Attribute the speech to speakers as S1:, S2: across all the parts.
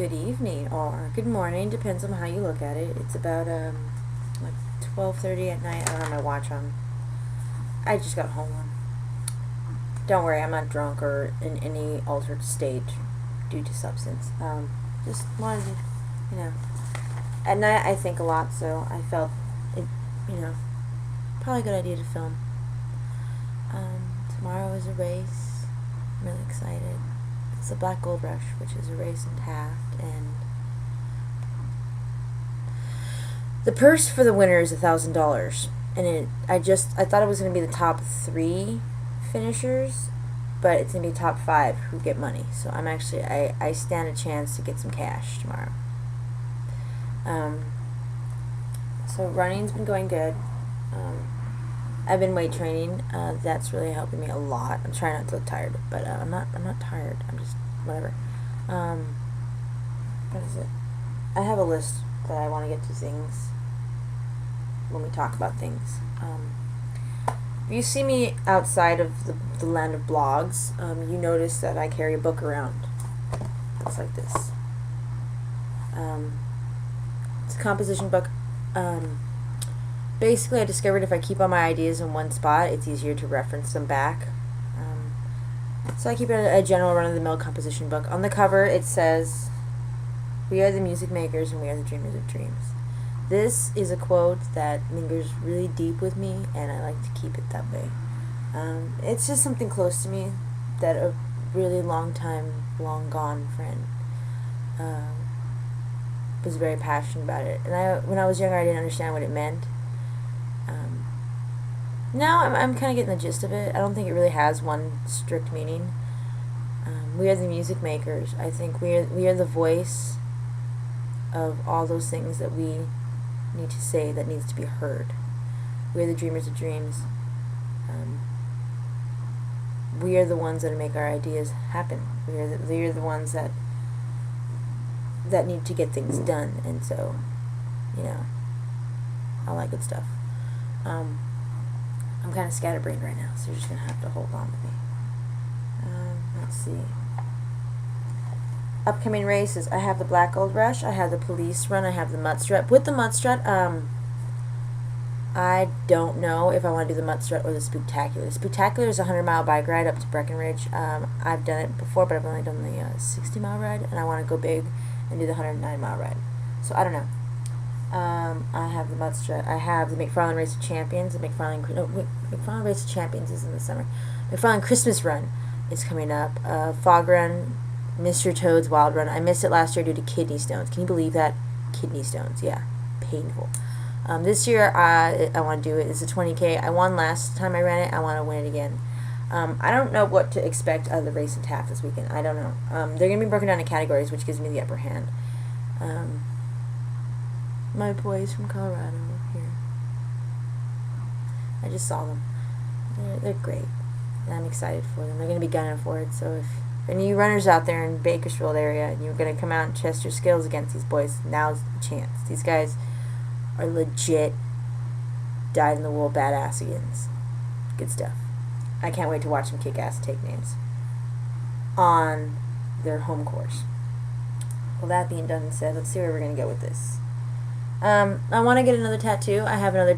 S1: good evening or good morning, depends on how you look at it. It's about like 12:30 at night. I don't have my watch on. I just got home. Don't worry, I'm not drunk or in any altered state due to substance. Just wanted to, at night I think a lot, so I felt it, probably a good idea to film. Tomorrow is a race. I'm really excited. It's the Black Gold Rush, which is a race in Taft, and the purse for the winner is $1,000. And I thought it was going to be the top 3 finishers, but it's going to be top 5 who get money. So I stand a chance to get some cash tomorrow. So running's been going good. I've been weight training. That's really helping me a lot. I'm trying not to look tired, but I'm not tired. I'm just whatever. What is it? I have a list that I want to get to things when we talk about things. If you see me outside of the land of blogs, you notice that I carry a book around. It's like this. It's a composition book. Basically, I discovered if I keep all my ideas in one spot, it's easier to reference them back. So I keep it a general run-of-the-mill composition book. On the cover, it says, "We are the music makers and we are the dreamers of dreams." This is a quote that lingers really deep with me, and I like to keep it that way. It's just something close to me that a really long gone friend was very passionate about it. And when I was younger, I didn't understand what it meant. Now I'm kind of getting the gist of it. I don't think it really has one strict meaning. We are the music makers. I think we are the voice of all those things that we need to say that needs to be heard. We are the dreamers of dreams. We are the ones that make our ideas happen. We are the ones that need to get things done, and so, all that good stuff. I'm kind of scatterbrained right now, so you're just going to have to hold on with me. Let's see. Upcoming races. I have the Black Gold Rush, I have the Police Run, I have the Mud Strut. With the Mud Strut, I don't know if I want to do the Mud Strut or the Spooktacular. The Spooktacular is a 100-mile bike ride up to Breckenridge. I've done it before, but I've only done the 60-mile ride, and I want to go big and do the 109-mile ride. So I don't know. I have the Mud Strut. I have the McFarland Race of Champions. The McFarland Race of Champions is in the summer. McFarland Christmas Run is coming up. Fog Run, Mr. Toad's Wild Run. I missed it last year due to kidney stones. Can you believe that? Kidney stones, yeah, painful. This year I want to do it. It's a 20K. I won last time I ran it. I want to win it again. I don't know what to expect out of the race in Taft this weekend. I don't know. They're going to be broken down in categories, which gives me the upper hand. My boys from Colorado are here. I just saw them. They're great, and I'm excited for them. They're going to be gunning for it. So if any of you runners out there in Bakersfield area and you're going to come out and test your skills against these boys, now's the chance. These guys are legit, dyed-in-the-wool badass-igans. Good stuff. I can't wait to watch them kick ass and take names on their home course. Well, that being done and said, let's see where we're going to go with this. I want to get another tattoo. I have another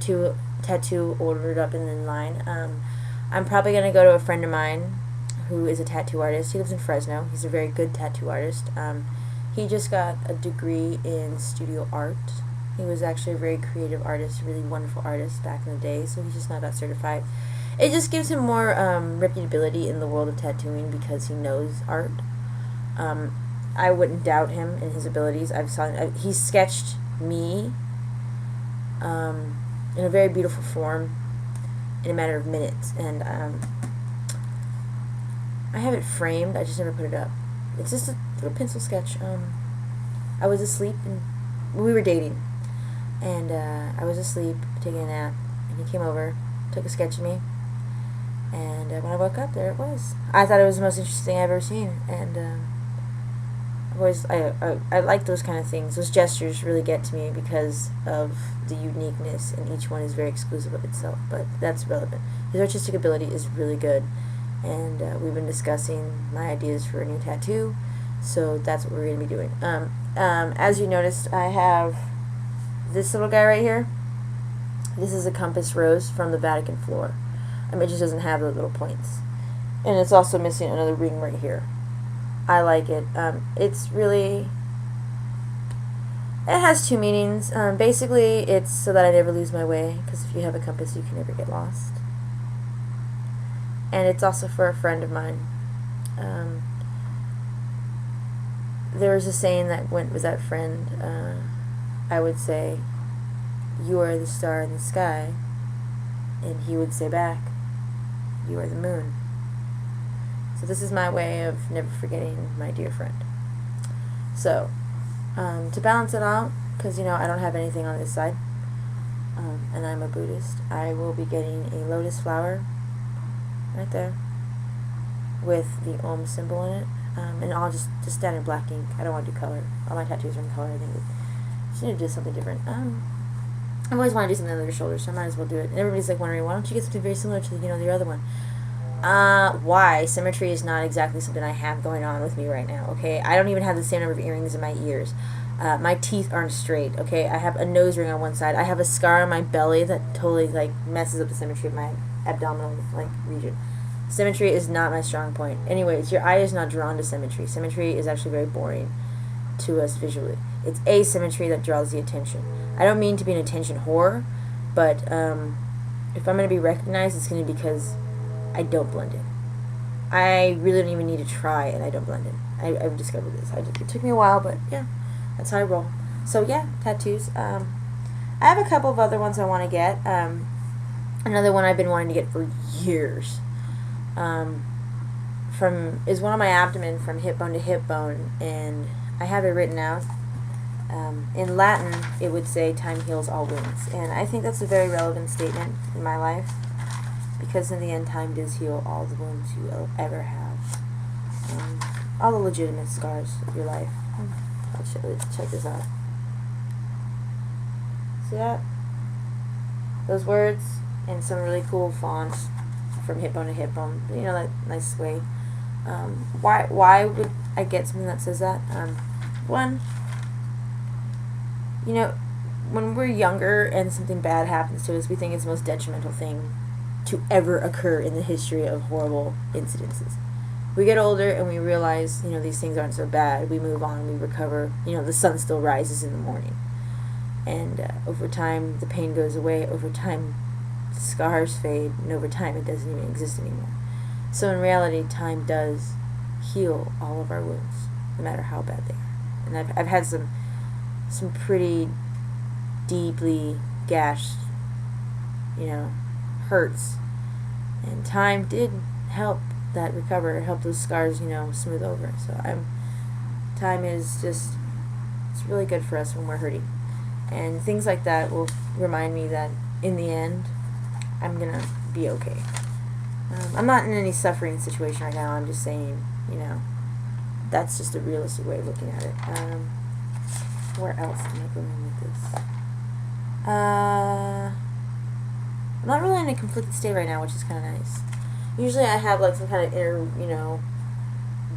S1: tattoo ordered up and in line. I'm probably going to go to a friend of mine who is a tattoo artist. He lives in Fresno. He's a very good tattoo artist. He just got a degree in studio art. He was actually a very creative artist, a really wonderful artist back in the day, so he just now got certified. It just gives him more reputability in the world of tattooing because he knows art. I wouldn't doubt him in his abilities. He sketched me in a very beautiful form in a matter of minutes, and I have it framed. I just never put it up. It's just a little pencil sketch. I was asleep, and we were dating, and I was asleep taking a nap, and he came over, took a sketch of me, and when I woke up, there it was. I thought it was the most interesting thing I've ever seen, and I like those kind of things. Those gestures really get to me because of the uniqueness, and each one is very exclusive of itself, but that's relevant. His artistic ability is really good, and we've been discussing my ideas for a new tattoo, So that's what we're going to be doing. As you noticed, I have this little guy right here. This is a compass rose from the Vatican floor. It just doesn't have the little points. And it's also missing another ring right here. I like it. It's really... It has two meanings. Basically, it's so that I never lose my way, because if you have a compass, you can never get lost. And it's also for a friend of mine. There was a saying that went with that friend. I would say, "You are the star in the sky," and he would say back, "You are the moon." So this is my way of never forgetting my dear friend. So, to balance it out, because, you know, I don't have anything on this side, and I'm a Buddhist, I will be getting a lotus flower right there with the Om symbol in it, and I'll just standard black ink. I don't want to do color. All my tattoos are in color. I think I should need to do something different. I've always wanted to do something under your shoulder, so I might as well do it. And everybody's like wondering, why don't you get something very similar to, you know, the other one? Why? Symmetry is not exactly something I have going on with me right now, okay? I don't even have the same number of earrings in my ears. My teeth aren't straight, okay? I have a nose ring on one side. I have a scar on my belly that totally, like, messes up the symmetry of my abdominal, like, region. Symmetry is not my strong point. Anyways, your eye is not drawn to symmetry. Symmetry is actually very boring to us visually. It's asymmetry that draws the attention. I don't mean to be an attention whore, but if I'm going to be recognized, it's going to be because I don't blend in. I really don't even need to try, and I don't blend in. I've discovered this. It took me a while, but yeah, that's how I roll. So yeah, tattoos. I have a couple of other ones I want to get. Another one I've been wanting to get for years. Is one on my abdomen from hip bone to hip bone, and I have it written out. In Latin, it would say, "Time heals all wounds," and I think that's a very relevant statement in my life, because in the end, time does heal all the wounds you will ever have. All the legitimate scars of your life. Let's check this out. See that? Those words and some really cool fonts from hip bone to hip bone. You know, that nice way. Why would I get something that says that? One, you know, when we're younger and something bad happens to us, we think it's the most detrimental thing to ever occur in the history of horrible incidences. We get older and we realize, you know, these things aren't so bad. We move on, we recover. You know, the sun still rises in the morning. And over time, the pain goes away. Over time, the scars fade. And over time, it doesn't even exist anymore. So in reality, time does heal all of our wounds, no matter how bad they are. And I've had some pretty deeply gashed, you know, hurts, and time did help that recover, help those scars, you know, smooth over. So time is just, it's really good for us when we're hurting, and things like that will remind me that in the end, I'm gonna be okay. I'm not in any suffering situation right now. I'm just saying, you know, that's just a realistic way of looking at it. Where else am I going with this? I'm not really in a conflicted state right now, which is kind of nice. Usually I have like some kind of inner, you know,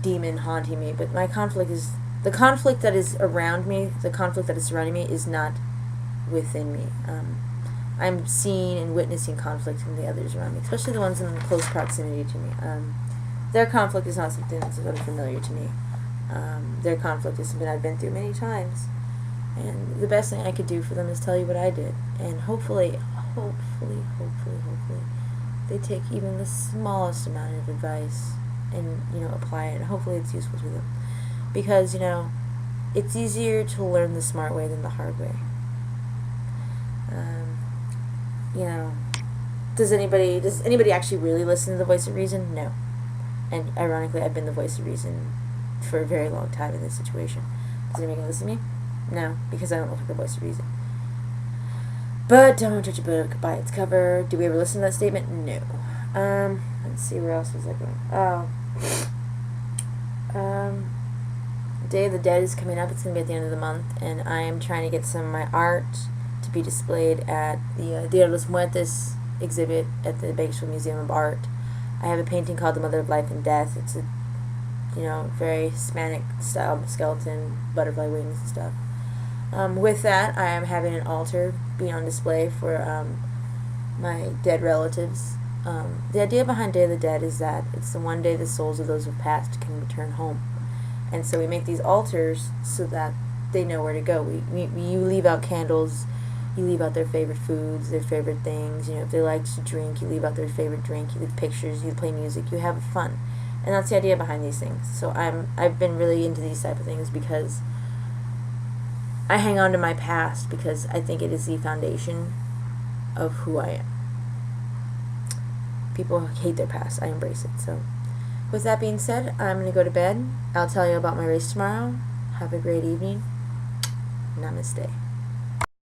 S1: demon haunting me, but my conflict is, the conflict that is around me, the conflict that is surrounding me is not within me. I'm seeing and witnessing conflict from the others around me, especially the ones in close proximity to me. Their conflict is not something that's unfamiliar to me. Their conflict is something I've been through many times. And the best thing I could do for them is tell you what I did. And hopefully, they take even the smallest amount of advice and, you know, apply it. And hopefully it's useful to them. Because, you know, it's easier to learn the smart way than the hard way. You know, does anybody actually really listen to the voice of reason? No. And ironically, I've been the voice of reason for a very long time in this situation. Does anybody listen to me? No, because I don't look like the voice of reason. But don't judge a book by its cover. Do we ever listen to that statement? No. Let's see, where else was I going? Day of the Dead is coming up. It's going to be at the end of the month, and I am trying to get some of my art to be displayed at the Dia de los Muertos exhibit at the Bakersfield Museum of Art. I have a painting called The Mother of Life and Death. It's a you know, very Hispanic style skeleton, butterfly wings and stuff. With that, I am having an altar being on display for my dead relatives. The idea behind Day of the Dead is that it's the one day the souls of those who've passed can return home. And so we make these altars so that they know where to go. You leave out candles, you leave out their favorite foods, their favorite things. You know, if they like to drink, you leave out their favorite drink. You leave pictures, you play music, you have fun. And that's the idea behind these things. So I've been really into these type of things because I hang on to my past because I think it is the foundation of who I am. People hate their past. I embrace it. So with that being said, I'm going to go to bed. I'll tell you about my race tomorrow. Have a great evening. Namaste.